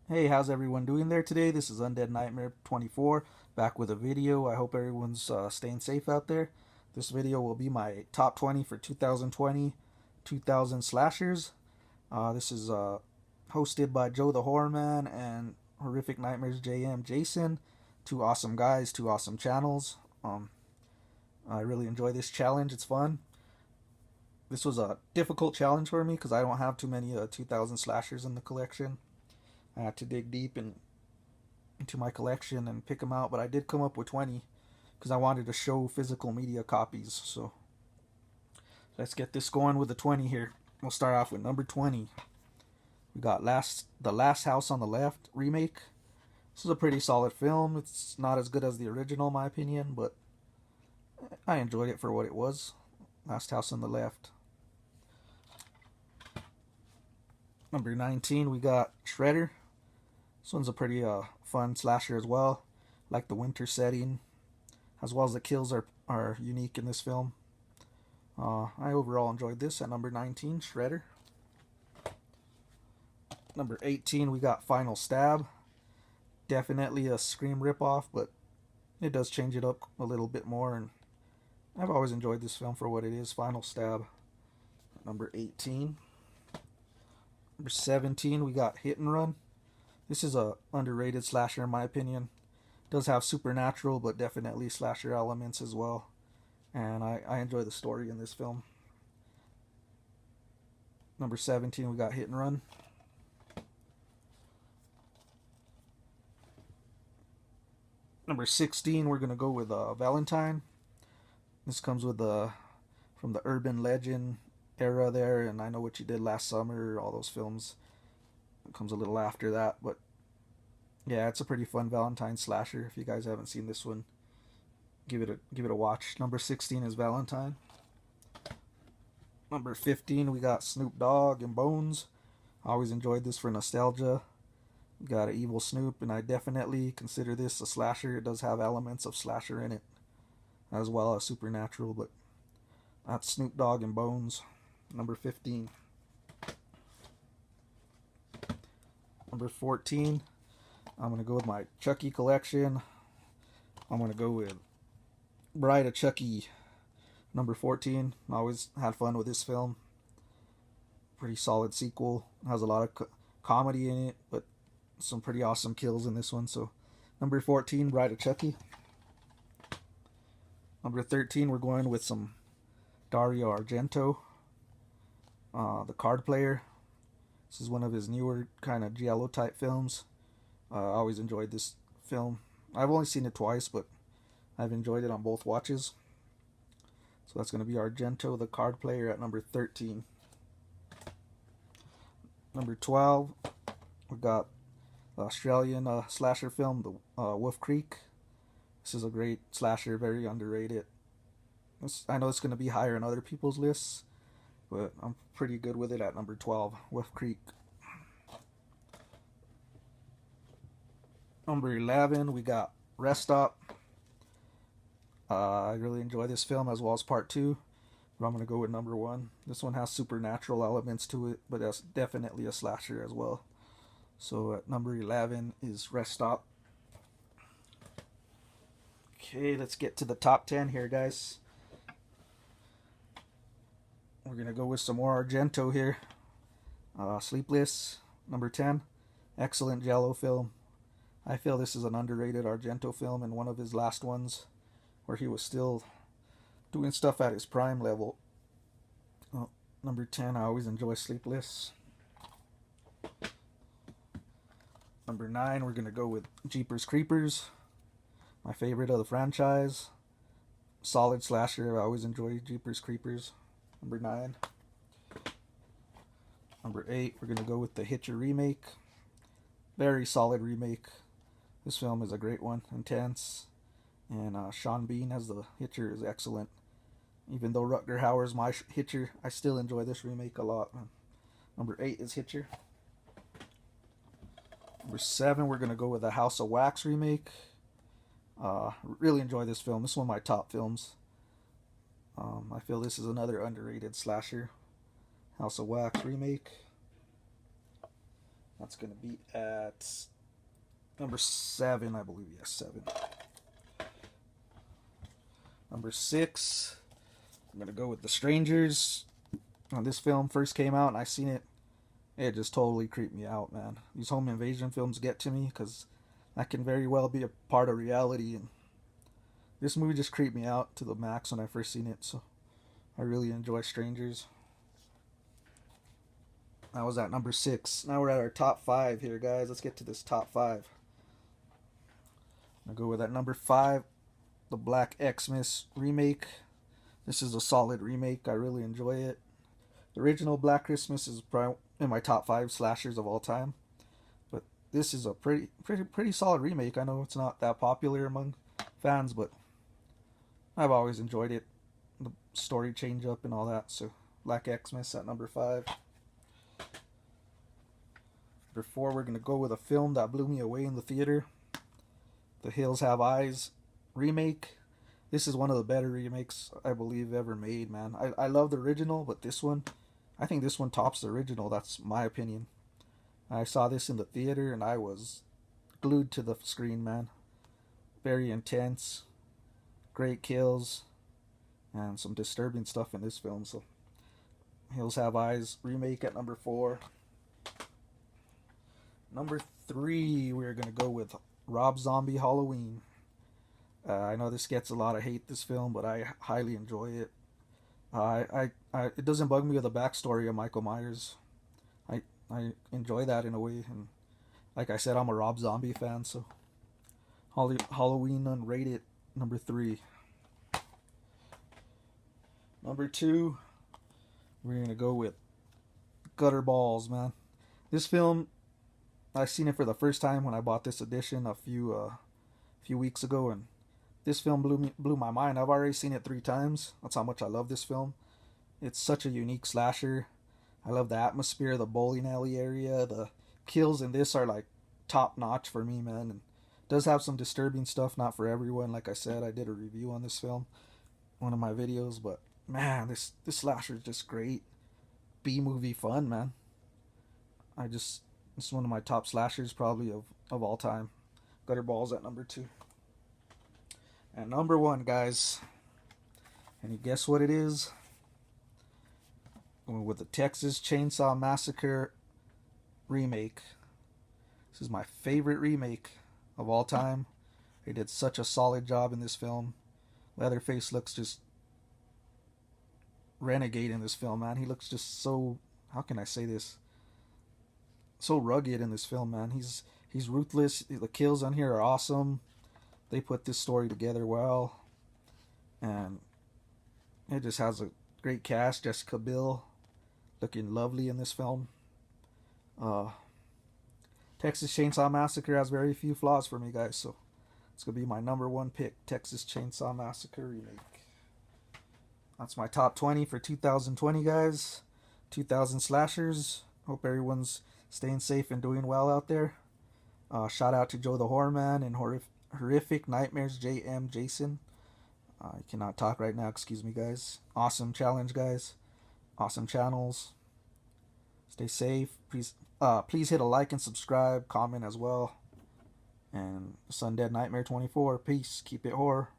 Hey, how's everyone doing there today? This is Undead Nightmare 24 back with a video. I hope everyone's staying safe out there. This video will be my top 20 for 2020 2000 slashers. This is hosted by Joe the Horror Man and Horrific Nightmares JM Jason. Two awesome guys, two awesome channels. I really enjoy this challenge. It's fun. This was a difficult challenge for me because I don't have too many 2000 slashers in the collection. I had to dig deep into my collection and pick them out, but I did come up with 20 because I wanted to show physical media copies. So let's get this going with the 20 here. We'll start off with number 20. We got The Last House on the Left remake. This is a pretty solid film. It's not as good as the original, in my opinion, but I enjoyed it for what it was. Last House on the Left. Number 19, we got Shredder. This one's a pretty fun slasher as well. Like the winter setting, as well as the kills are unique in this film. I overall enjoyed this at number 19, Shredder. Number 18, we got Final Stab. Definitely a Scream ripoff, but it does change it up a little bit more, and I've always enjoyed this film for what it is. Final Stab. Number 18. Number 17, we got Hit and Run. This is a underrated slasher in my opinion. It does have supernatural, but definitely slasher elements as well. And I enjoy the story in this film. Number 17, we got Hit and Run. Number 16, we're gonna go with Valentine. This comes with from the urban legend era there, and I Know What You Did Last Summer. All those films. It comes a little after that, but yeah, it's a pretty fun Valentine slasher. If you guys haven't seen this one, give it a watch. Number 16 is Valentine. Number 15, we got Snoop Dogg and Bones. I always enjoyed this for nostalgia. We got an evil Snoop, and I definitely consider this a slasher. It does have elements of slasher in it, as well as supernatural, but that's Snoop Dogg and Bones. Number 15. Number 14, I'm going to go with my Chucky collection. I'm going to go with Bride of Chucky. Number 14. I always had fun with this film. Pretty solid sequel. It has a lot of comedy in it, but some pretty awesome kills in this one. So, number 14, Bride of Chucky. Number 13, we're going with some Dario Argento, The Card Player. This is one of his newer kind of giallo type films. I always enjoyed this film. I've only seen it twice, but I've enjoyed it on both watches. So that's going to be Argento, The Card Player, at number 13. Number 12, we got the Australian slasher film, The Wolf Creek. This is a great slasher, very underrated. I know it's going to be higher in other people's lists, but I'm pretty good with it at number 12, Wolf Creek. Number 11, we got Rest Stop. I really enjoy this film as well as part 2, but I'm going to go with number 1. This one has supernatural elements to it, but that's definitely a slasher as well. So at number 11 is Rest Stop. Okay, let's get to the top 10 here, guys. We're going to go with some more Argento here. Sleepless, number 10. Excellent giallo film. I feel this is an underrated Argento film and one of his last ones where he was still doing stuff at his prime level. Number 10, I always enjoy Sleepless. Number 9, we're going to go with Jeepers Creepers. My favorite of the franchise. Solid slasher. I always enjoy Jeepers Creepers. Number 9. Number 8, we're going to go with the Hitcher remake. Very solid remake. This film is a great one. Intense. And Sean Bean as the Hitcher is excellent. Even though Rutger Hauer's my Hitcher, I still enjoy this remake a lot. Number 8 is Hitcher. Number 7, we're going to go with the House of Wax remake. Really enjoy this film. This is one of my top films. I feel this is another underrated slasher. House of Wax remake. That's going to be at number 7, I believe. Yes, 7. Number 6, I'm going to go with The Strangers. When this film first came out and I seen it, it just totally creeped me out, man. These home invasion films get to me because that can very well be a part of reality. And this movie just creeped me out to the max when I first seen it. So I really enjoy Strangers. That was at number 6. Now we're at our top 5 here, guys. Let's get to this top 5. I'll go with that number 5, the Black Xmas remake. This is a solid remake. I really enjoy it. The original Black Christmas is probably in my top 5 slashers of all time, but this is a pretty solid remake. I know it's not that popular among fans, but I've always enjoyed it. The story change up and all that. So Black Xmas at number 5. Number 4, we're gonna go with a film that blew me away in the theater. The Hills Have Eyes remake. This is one of the better remakes I believe ever made, man. I love the original, but this one, I think this one tops the original. That's my opinion. I saw this in the theater and I was glued to the screen, man. Very intense, great kills, and some disturbing stuff in this film. So Hills Have Eyes remake at number 4. Number 3, we're gonna go with Rob Zombie Halloween. I know this gets a lot of hate, this film, but I highly enjoy it. It doesn't bug me with the backstory of Michael Myers. I enjoy that in a way, and like I said, I'm a Rob Zombie fan, so Halloween unrated, number 3. Number 2, we're gonna go with Gutter Balls, man. This film, I seen it for the first time when I bought this edition a few weeks ago, and this film blew my mind. I've already seen it 3 times. That's how much I love this film. It's such a unique slasher. I love the atmosphere, the bowling alley area. The kills in this are like top notch for me, man. And it does have some disturbing stuff, not for everyone. Like I said, I did a review on this film, one of my videos, but man, this slasher is just great. B movie fun, man. This is one of my top slashers probably of all time. Gutter Balls at number 2. And number 1, guys. And you guess what it is? With the Texas Chainsaw Massacre remake. This is my favorite remake of all time. They did such a solid job in this film. Leatherface looks just renegade in this film, man. He looks just so, how can I say this? So rugged in this film, man. He's ruthless. The kills on here are awesome. They put this story together well, and it just has a great cast. Jessica Biel looking lovely in this film. Texas Chainsaw Massacre has very few flaws for me, guys, so it's gonna be my number 1 pick. Texas Chainsaw Massacre remake. That's my top 20 for 2020, guys. 2000 slashers. Hope everyone's staying safe and doing well out there. Shout out to Joe the Horror Man and Horrific Nightmares JM Jason. I cannot talk right now, excuse me, guys. Awesome challenge, guys. Awesome channels. Stay safe. Please hit a like and subscribe, comment as well. And it's Undead Nightmare 24. Peace. Keep it horror.